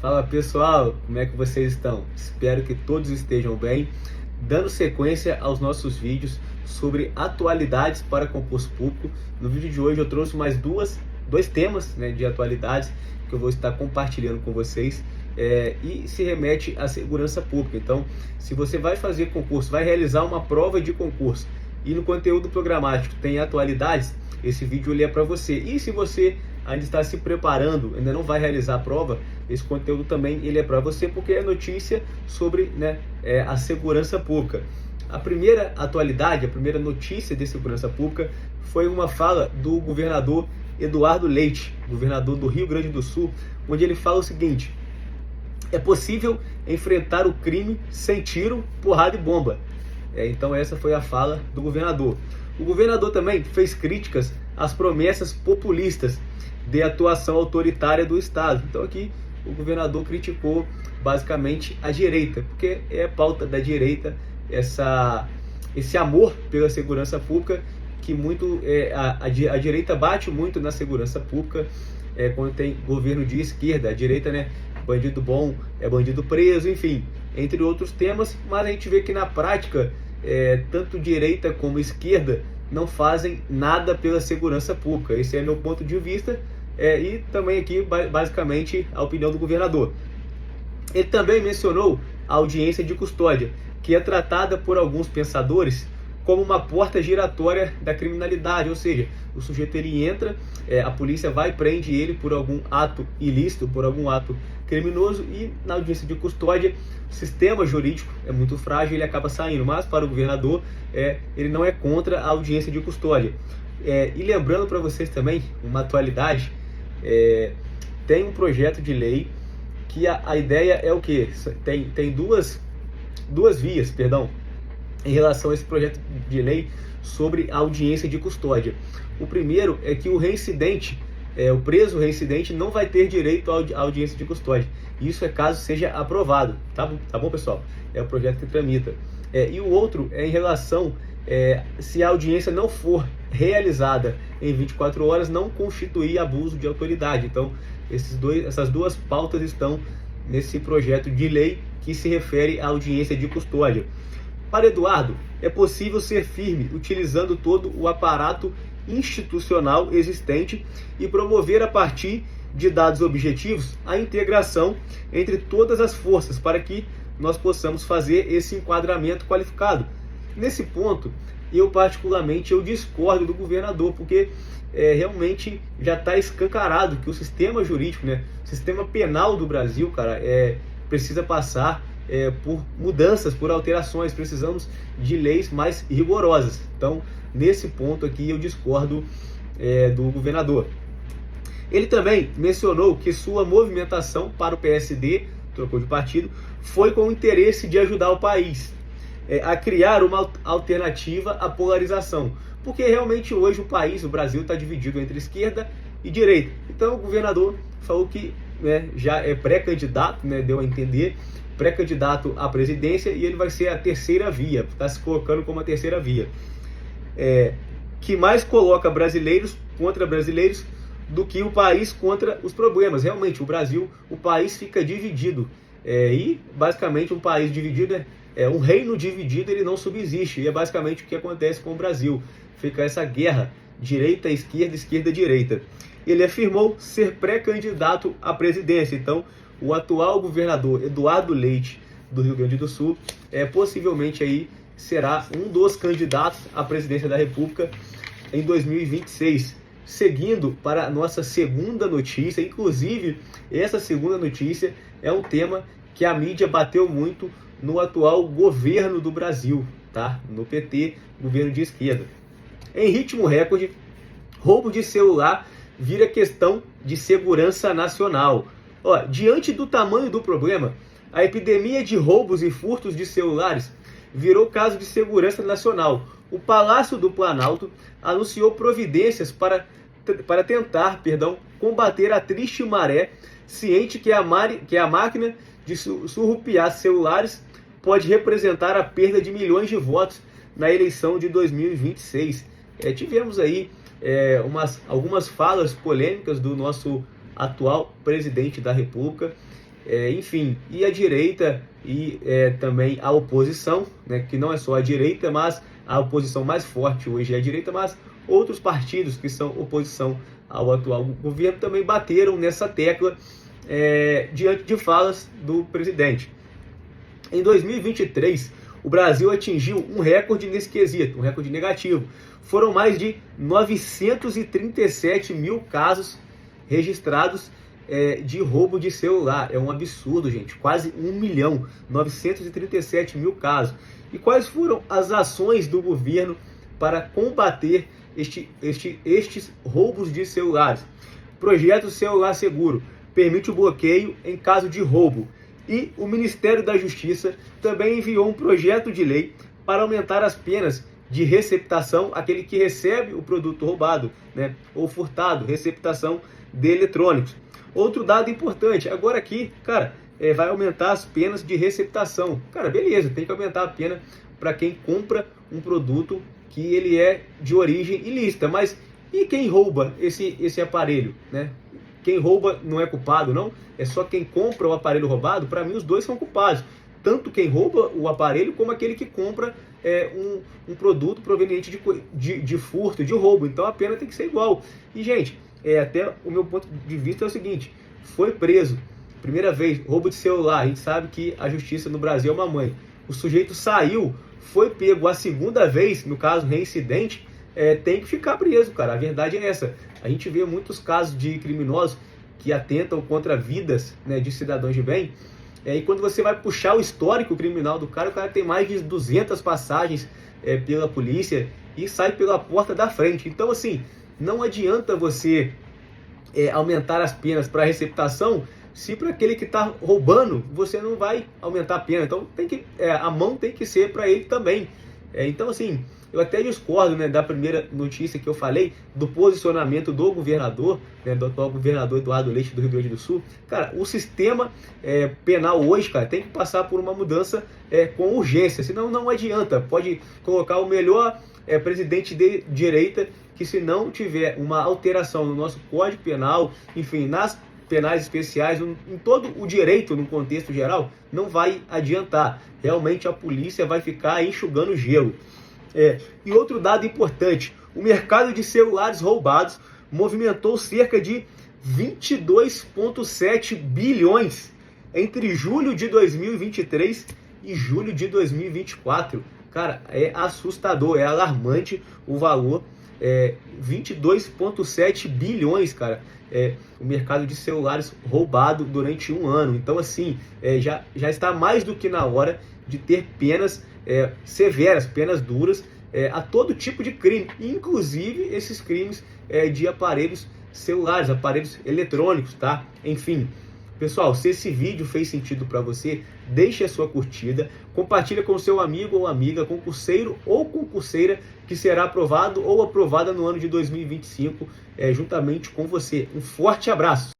Fala pessoal, como é que vocês estão? Espero que todos estejam bem. Dando sequência aos nossos vídeos sobre atualidades para concurso público. No vídeo de hoje eu trouxe mais dois temas, de atualidades que eu vou estar compartilhando com vocês e se remete à segurança pública. Então, se você vai fazer concurso, vai realizar uma prova de concurso e no conteúdo programático tem atualidades, esse vídeo ele é para você. E se você ainda está se preparando, ainda não vai realizar a prova, esse conteúdo também ele é para você, porque é notícia sobre a segurança pública. A primeira atualidade, a primeira notícia de segurança pública foi uma fala do governador Eduardo Leite, governador do Rio Grande do Sul, onde ele fala o seguinte: é possível enfrentar o crime sem tiro, porrada e bomba. Então essa foi a fala do governador. O governador também fez críticas às promessas populistas de atuação autoritária do Estado. Então aqui o governador criticou basicamente a direita, porque é pauta da direita esse amor pela segurança pública, que a direita bate muito na segurança pública quando tem governo de esquerda. A direita, bandido bom é bandido preso, enfim, entre outros temas, mas a gente vê que na prática tanto direita como esquerda não fazem nada pela segurança pública. Esse é meu ponto de vista e também aqui basicamente a opinião do governador. Ele também mencionou a audiência de custódia, que é tratada por alguns pensadores como uma porta giratória da criminalidade, ou seja, o sujeito ele entra, a polícia vai e prende ele por algum ato ilícito, por algum ato criminoso, e na audiência de custódia o sistema jurídico é muito frágil, ele acaba saindo. Mas para o governador ele não é contra a audiência de custódia. E lembrando para vocês também uma atualidade, tem um projeto de lei que a ideia é o que? Tem duas vias, em relação a esse projeto de lei sobre a audiência de custódia. O primeiro é que o reincidente, o preso reincidente, não vai ter direito à audiência de custódia. Isso é caso seja aprovado, tá bom, pessoal? É o projeto que tramita. E o outro é em relação se a audiência não for realizada em 24 horas, não constituir abuso de autoridade. Então, essas duas pautas estão nesse projeto de lei que se refere à audiência de custódia. Para Eduardo, é possível ser firme utilizando todo o aparato institucional existente e promover a partir de dados objetivos a integração entre todas as forças para que nós possamos fazer esse enquadramento qualificado. Nesse ponto, eu particularmente discordo do governador, porque realmente já está escancarado que o sistema jurídico, o sistema penal do Brasil, cara, precisa passar por mudanças, por alterações. Precisamos de leis mais rigorosas. Então, nesse ponto aqui, eu discordo do governador. Ele também mencionou que sua movimentação para o PSD, trocou de partido, foi com o interesse de ajudar o país a criar uma alternativa à polarização. Porque realmente hoje o Brasil está dividido entre esquerda e direita. Então o governador falou que já é pré-candidato, deu a entender, pré-candidato à presidência, e ele vai ser a terceira via, está se colocando como a terceira via, que mais coloca brasileiros contra brasileiros do que o país contra os problemas. Realmente o país fica dividido, e basicamente um país dividido um reino dividido, ele não subsiste, e é basicamente o que acontece com o Brasil. Fica essa guerra, direita-esquerda, esquerda-direita. Ele afirmou ser pré-candidato à presidência. Então, o atual governador Eduardo Leite, do Rio Grande do Sul, possivelmente aí será um dos candidatos à presidência da República em 2026. Seguindo para a nossa segunda notícia, inclusive essa segunda notícia é um tema que a mídia bateu muito no atual governo do Brasil, no PT, governo de esquerda. Em ritmo recorde, roubo de celular vira questão de segurança nacional. Diante do tamanho do problema, a epidemia de roubos e furtos de celulares virou caso de segurança nacional. O Palácio do Planalto anunciou providências para tentar combater a triste maré, ciente que a máquina de surrupiar celulares pode representar a perda de milhões de votos na eleição de 2026. Tivemos aí algumas falas polêmicas do nosso atual presidente da República, enfim, e a direita e também a oposição, né, que não é só a direita, mas a oposição mais forte hoje é a direita, mas outros partidos que são oposição ao atual governo também bateram nessa tecla diante de falas do presidente. Em 2023, o Brasil atingiu um recorde nesse quesito, um recorde negativo. Foram mais de 937 mil casos registrados de roubo de celular. É um absurdo, gente. Quase 1 milhão, 937 mil casos. E quais foram as ações do governo para combater estes roubos de celulares? Projeto Celular Seguro permite o bloqueio em caso de roubo. E o Ministério da Justiça também enviou um projeto de lei para aumentar as penas de receptação, aquele que recebe o produto roubado, né, ou furtado, receptação de eletrônicos. Outro dado importante, agora aqui, cara, vai aumentar as penas de receptação. Cara, beleza, tem que aumentar a pena para quem compra um produto que ele é de origem ilícita, mas e quem rouba esse aparelho, né? Quem rouba não é culpado, não? É só quem compra o aparelho roubado. Para mim, os dois são culpados. Tanto quem rouba o aparelho, como aquele que compra um produto proveniente de furto, de roubo. Então, a pena tem que ser igual. E, gente, até o meu ponto de vista é o seguinte. Foi preso, primeira vez, roubo de celular. A gente sabe que a justiça no Brasil é uma mãe. O sujeito saiu, foi pego a segunda vez, no caso, reincidente, tem que ficar preso, cara. A verdade é essa. A gente vê muitos casos de criminosos que atentam contra vidas, né, de cidadãos de bem. E quando você vai puxar o histórico criminal do cara, o cara tem mais de 200 passagens pela polícia e sai pela porta da frente. Então, assim, não adianta você aumentar as penas para receptação se para aquele que está roubando você não vai aumentar a pena. Então, a mão tem que ser para ele também. Então, assim, eu até discordo, né, da primeira notícia que eu falei, do posicionamento do governador, né, do atual governador Eduardo Leite do Rio Grande do Sul. Cara, o sistema penal hoje, cara, tem que passar por uma mudança com urgência, senão não adianta. Pode colocar o melhor presidente de direita, que se não tiver uma alteração no nosso Código Penal, enfim, nas penais especiais, em todo o direito no contexto geral, não vai adiantar. Realmente a polícia vai ficar enxugando gelo. E outro dado importante, o mercado de celulares roubados movimentou cerca de 22,7 bilhões entre julho de 2023 e julho de 2024. Cara, é assustador, é alarmante o valor. 22,7 bilhões, cara, o mercado de celulares roubado durante um ano. Então, assim, já está mais do que na hora de ter penas severas, penas duras a todo tipo de crime, inclusive esses crimes de aparelhos celulares, aparelhos eletrônicos, tá? Enfim, pessoal, se esse vídeo fez sentido para você, deixe a sua curtida, compartilha com seu amigo ou amiga, concurseiro ou concurseira que será aprovado ou aprovada no ano de 2025, juntamente com você. Um forte abraço!